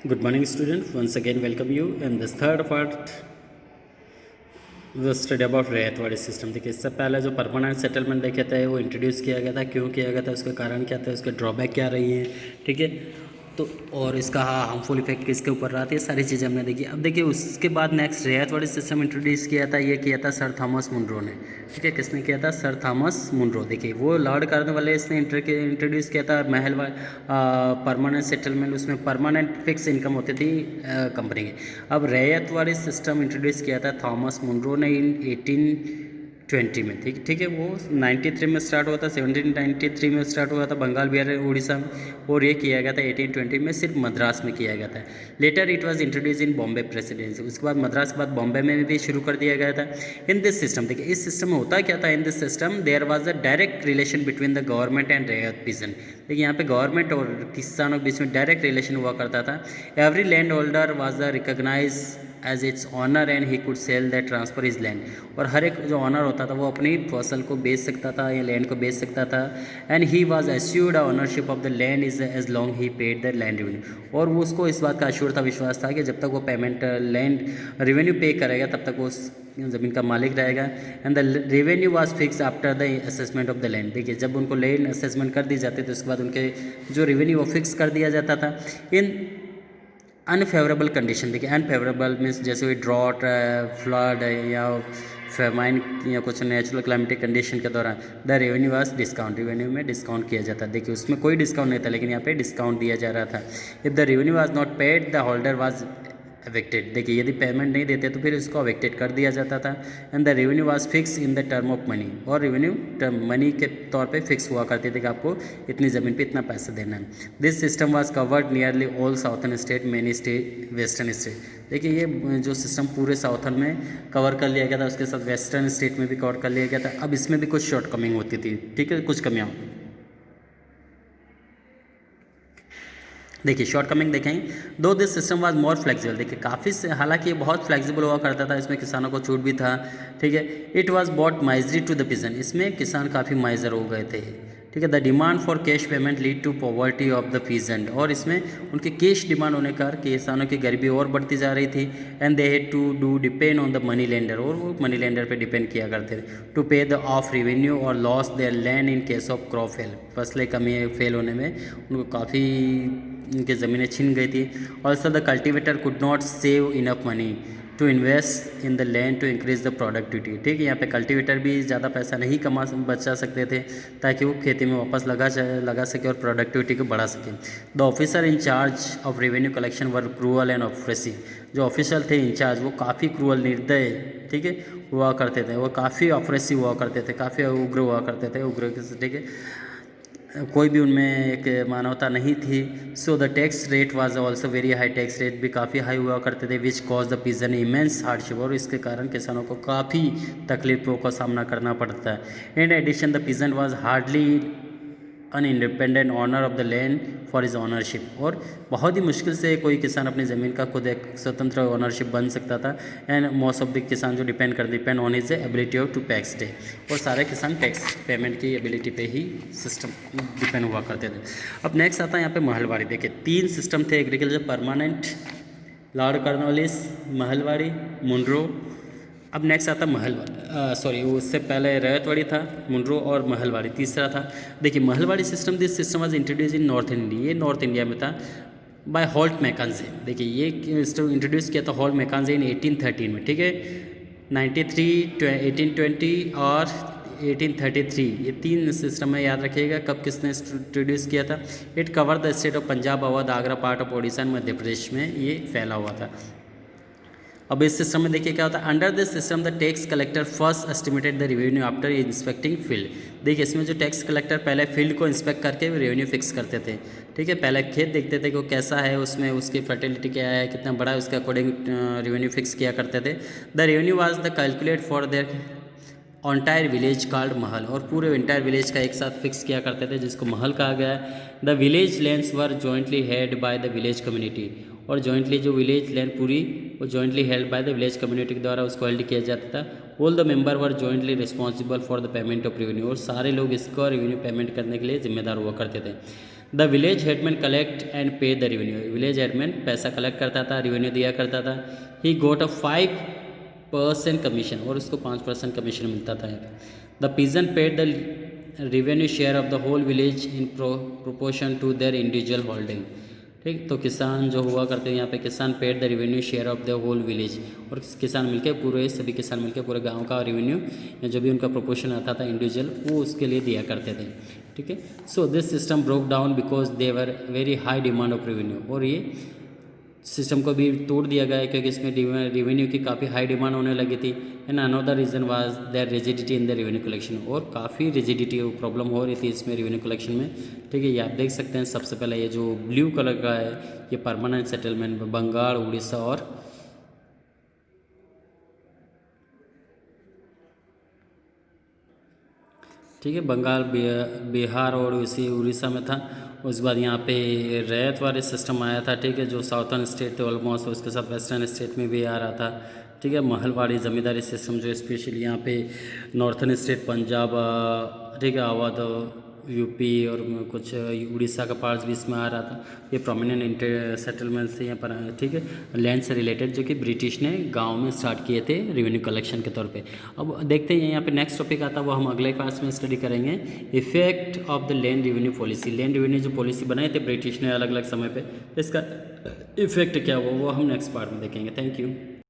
Good morning, students. Once again, welcome you. In this third part, वो study about रैयत वाली system. देखिए, इससे पहले जो परमानेंट सेटलमेंट देखे थे वो इंट्रोड्यूस किया गया था, क्यों किया गया था, उसके कारण क्या थे, उसके ड्रॉबैक क्या रही हैं, ठीक है। तो और इसका हार्मफुल इफेक्ट किसके ऊपर रहा था, ये सारी चीज़ें हमने देखी। अब देखिए, उसके बाद नेक्स्ट रैयत वाली सिस्टम इंट्रोड्यूस किया था, ये किया था सर थॉमस मुनरो ने, ठीक है। किसने किया था? Sir Thomas Munro. देखिए, वो लॉर्ड कार्नवालिस इसने इंट्रोड्यूस किया था महल परमानेंट सेटलमेंट, उसमें परमानेंट फिक्स इनकम होती थी कंपनी की। अब रैयत वाली सिस्टम इंट्रोड्यूस किया था थॉमस मुनरो ने इन 1820 में, ठीक है। वो 93 में स्टार्ट हुआ था, 1793 में स्टार्ट हुआ था बंगाल, बिहार, उड़ीसा में, और ये किया गया था 1820 में सिर्फ मद्रास में किया गया था। Later it was introduce in Bombay presidency. उसके बाद मद्रास के बाद बॉम्बे में भी शुरू कर दिया गया था। इन दिस सिस्टम, देखिए इस सिस्टम में होता क्या था, in this system there was a direct relation between the government and ryot peasant. देखिए, यहाँ पे गवर्नमेंट और किसानों के बीच में डायरेक्ट रिलेशन हुआ करता था। Every land holder was the recognise as its owner and he could sell that transfer is land. और हर एक जो ऑनर होता था वो अपनी फसल को बेच सकता था या लैंड को बेच सकता था। And he was assured ownership of the land is as long he paid the land revenue. और वो उसको इस बात का अश्योर था, विश्वास था कि जब तक वो पेमेंट लैंड रेवेन्यू पे करेगा तब तक वो ज़मीन का मालिक रहेगा। And the revenue was fix after the assessment of the land. देखिए, जब उनको लैंड असेसमेंट कर दी जाती तो उसके बाद उनके जो रेवेन्यू वो फिक्स कर दिया जाता था। इन अनफेवरेबल कंडीशन, देखिए अनफेवरेबल मीन्स जैसे कोई ड्रॉट, फ्लड या फेमाइन या कुछ नेचुरल क्लाइमेटिक कंडीशन के दौरान the revenue was discount, revenue में डिस्काउंट किया जाता है। देखिए, उसमें कोई डिस्काउंट नहीं था, लेकिन यहाँ पे डिस्काउंट दिया जा रहा था। If the revenue was not paid the holder was evicted. देखिए, यदि पेमेंट नहीं देते तो फिर इसको अवेक्टेड कर दिया जाता था। And the revenue was fix in the term of money. और रेवेन्यू टर्म मनी के तौर पे फिक्स हुआ करती थी कि आपको इतनी ज़मीन पे इतना पैसा देना है। This system was covered nearly all southern state, many state, western state. देखिए, ये जो सिस्टम पूरे साउथर्न में कवर कर लिया गया था, उसके साथ वेस्टर्न स्टेट में भी कवर कर लिया गया था। अब इसमें भी कुछ शॉर्ट कमिंग होती थी, ठीक है, कुछ कमियाँ। देखिए, शॉर्ट कमिंग देखें, दो this system was more flexible. देखिए, काफ़ी से हालांकि ये बहुत फ्लेक्सिबल हुआ करता था, इसमें किसानों को छूट भी था, ठीक है। It was brought misery to the peasant. इसमें किसान काफ़ी माइजर हो गए थे, ठीक है। The demand for cash payment lead to poverty of the peasant. और इसमें उनके कैश डिमांड होने का किसानों की गरीबी और बढ़ती जा रही थी। And they had to do depend on the money lender. और वो मनी लेंडर पे डिपेंड किया करते थे टू पे द ऑफ रेवेन्यू और loss there land in case of crop fail. फसलें कमी फेल होने में उनको काफ़ी उनकी ज़मीनें छिन गई थी। Also the cultivator could not save enough money to invest in the land to increase the productivity. ठीक है, यहाँ पे कल्टिवेटर भी ज़्यादा पैसा नहीं बचा सकते थे ताकि वो खेती में वापस लगा सके और प्रोडक्टिविटी को बढ़ा सके। The officer in charge of revenue collection were cruel and oppressive. जो ऑफिसर थे इंचार्ज वो काफ़ी क्रूअल, निर्दय, ठीक है, हुआ करते थे। वो काफ़ी ऑप्रेसिव हुआ करते थे, काफ़ी उग्र हुआ करते थे, उग्र, ठीक है, कोई भी उनमें एक मानवता नहीं थी। So the tax rate was also very high. Tax rate भी काफ़ी हाई हुआ करते थे, which cause the peasant immense hardship. और इसके कारण किसानों को काफ़ी तकलीफों का सामना करना पड़ता है। In addition the peasant was hardly an independent owner of the land for is ownership. और बहुत ही मुश्किल से कोई किसान अपनी ज़मीन का खुद एक स्वतंत्र ऑनरशिप बन सकता था। एंड मोस्ट ऑफ द किसान जो depend on his ability of to tax day. और सारे किसान टैक्स पेमेंट की एबिलिटी पे ही सिस्टम डिपेंड हुआ करते थे। अब नेक्स्ट आता है यहाँ पे महलवाड़ी। देखिए, 3 सिस्टम थे agriculture permanent, lord Cornwallis, Mahalwari, Munro. अब नेक्स्ट आता सॉरी, उससे पहले रैयतवाड़ी था, मुनरो और महलवाड़ी तीसरा था। देखिए, Mahalwari system, this system was introduce in north India. ये नॉर्थ इंडिया में था बाय हॉल्ट मैकेंजी। देखिए, ये सिस्टम इंट्रोड्यूस किया था हॉल्ट मैकेंजी इन 1813 में, ठीक है। 93, 1820 और 1833, ये 3 सिस्टम है, याद रखिएगा कब किसने इंट्रोड्यूस किया था। It cover the state of Punjab, Awadh, Agra, part of Odisha and Madhya Pradesh में ये फैला हुआ था। अब इस सिस्टम में देखिए क्या होता है। Under this system the tax collector first estimated the revenue after inspecting field. देखिए, इसमें जो टैक्स कलेक्टर पहले फील्ड को इंस्पेक्ट करके रेवेन्यू फिक्स करते थे, ठीक है। पहले खेत देखते थे कि वो कैसा है, उसमें उसकी फर्टिलिटी क्या है, कितना बड़ा है, उसके अकॉर्डिंग रेवेन्यू फिक्स किया करते थे। The revenue was the calculate for their entire village called mahal. और पूरे इंटायर विलेज का एक साथ फिक्स किया करते थे, जिसको महल कहा गया है। The village lands were jointly head by the village community. और जॉइंटली जो विलेज लैंड पूरी वो jointly held by the village community के द्वारा उसको हेल्ड किया जाता था। All the member were jointly responsible for the payment of revenue. और सारे लोग इसको रेवेन्यू पेमेंट करने के लिए जिम्मेदार हुआ करते थे। The village headman collect and पे द रेवेन्यू, विलेज हेडमैन पैसा कलेक्ट करता था, रेवेन्यू दिया करता था। ही गोट अ 5% कमीशन, और उसको 5% कमीशन मिलता था यहाँ पे। The peasant paid the revenue share of the whole village in proportion to their individual holding. ठीक, तो किसान जो हुआ करते हैं यहाँ पे, किसान paid the revenue share of the whole village, और किसान मिलके पूरे सभी किसान मिलके पूरे गांव का रेवेन्यू जो भी उनका प्रोपोर्शन आता था इंडिविजुअल, वो उसके लिए दिया करते थे। ठीक है, so this system broke down because they were very high demand of revenue, और ये सिस्टम को भी तोड़ दिया गया है क्योंकि इसमें रेवेन्यू की काफ़ी हाई डिमांड होने लगी थी। And another reason was their rigidity in the revenue collection, और काफ़ी रिजिडिटी प्रॉब्लम हो रही थी इसमें रेवेन्यू कलेक्शन में। ठीक है, ये आप देख सकते हैं। सबसे पहले ये जो ब्लू कलर का है ये परमानेंट सेटलमेंट बंगाल, उड़ीसा और ठीक है बंगाल, बिहार और उसी उड़ीसा में था। उसके बाद यहाँ पे रैयत वाले सिस्टम आया था। ठीक है, जो साउथर्न स्टेट थे ऑलमोस्ट, उसके साथ वेस्टर्न स्टेट में भी आ रहा था। ठीक है, महलवाड़ी ज़मींदारी सिस्टम जो स्पेशली यहाँ पे नॉर्थर्न स्टेट पंजाब, ठीक है, अवध, यूपी और कुछ उड़ीसा का पार्ट्स भी इसमें आ रहा था। ये प्रोमिनेंट इंटर सेटलमेंट से यहाँ पर आए। ठीक है, लैंड से रिलेटेड जो कि ब्रिटिश ने गांव में स्टार्ट किए थे रेवेन्यू कलेक्शन के तौर पे। अब देखते हैं यहाँ पे नेक्स्ट टॉपिक आता है, वो हम अगले क्लास में स्टडी करेंगे, effect of the land revenue policy. Land revenue जो पॉलिसी बनाए थे ब्रिटिश ने अलग अलग समय पर, इसका इफेक्ट क्या हुआ वो हम नेक्स्ट पार्ट में देखेंगे। Thank you.